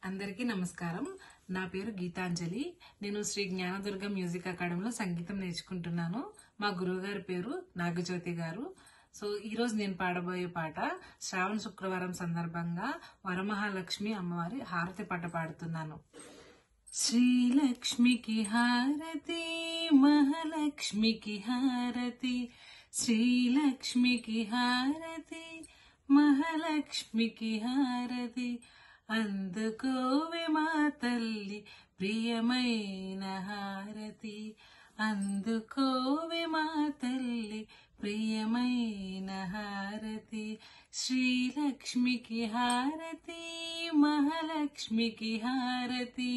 అందరికీ నమస్కారం. నా పేరు గీతాంజలి. నేను శ్రీ జ్ఞానదుర్గ మ్యూజిక్ అకాడమీలో సంగీతం నేర్చుకుంటున్నాను. మా గురువు గారి పేరు నాగజ్యోతి గారు. సో ఈ రోజు నేను పాడబోయే పాట శ్రావణ శుక్రవారం సందర్భంగా వరమహాలక్ష్మి అమ్మవారి హారతి పాట పాడుతున్నాను. శ్రీలక్ష్మికి హారతి, మహాలక్ష్మికి హారతి, శ్రీలక్ష్మికి హారతి, మహాలక్ష్మికి హారతి. అందుకోవే మా తల్లి ప్రియమైన హారతి, అందుకోవే మా తల్లి ప్రియమైన హారతి. శ్రీలక్ష్మికి హారతి, మహాలక్ష్మికి హారతి.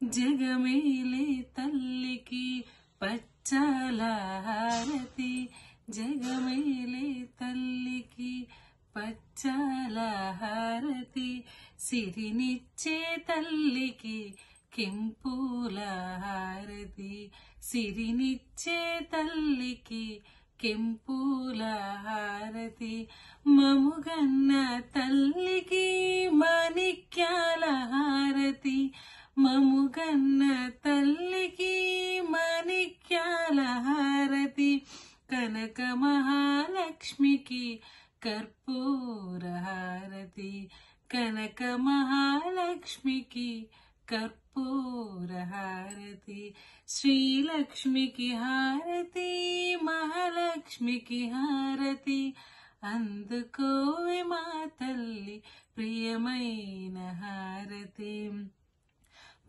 జగమేలే తల్లికి పచ్చాల హారతి, జగమేలే తల్లికి పచ్చాల హారతి. సిరినిచ్చే తల్లికి కెంపుల హారతి, సిరినిచ్చే తల్లికి కెంపుల హారతి. మముగన్న తల్లికి మాణిక్యాల హారతి, మముగన్న తల్లికి మాణిక్యాల హారతి. కనక మహాలక్ష్మికి కర్పూర హారతి, కనక మహాలక్ష్మికి కర్పూర హారతి. శ్రీలక్ష్మికి హారతి, మహాలక్ష్మికి హారతి. అందుకోవే మా తల్లి ప్రియమైన హారతి.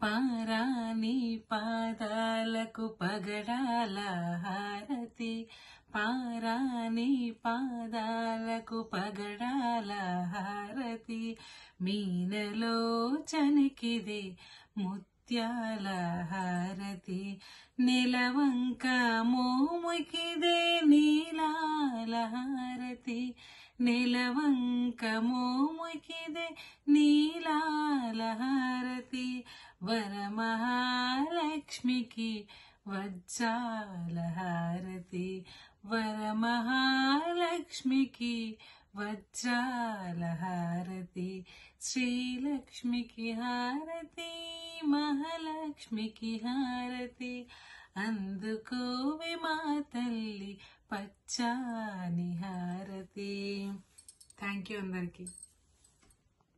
పారాణి పాదాలకు పగడాల హారతి, పారాణి పాదాలకు పగడాల హారతి. మీనలో చనికిదే ముత్యాల హారతి, నెలవంక మోముకిదే నీలాల హారతి, నెలవంక మోముకిదే నీలాల హారతి. వరమహాలక్ష్మికి వజ్రాల హారతి, వరమహాలక్ష్మికి వజ్రాల హారతి. శ్రీలక్ష్మికి హారతి, మహాలక్ష్మికి హారతి. అందుకోవే మా తల్లి పచ్చాని హారతి. థ్యాంక్ యూ అందరికీ.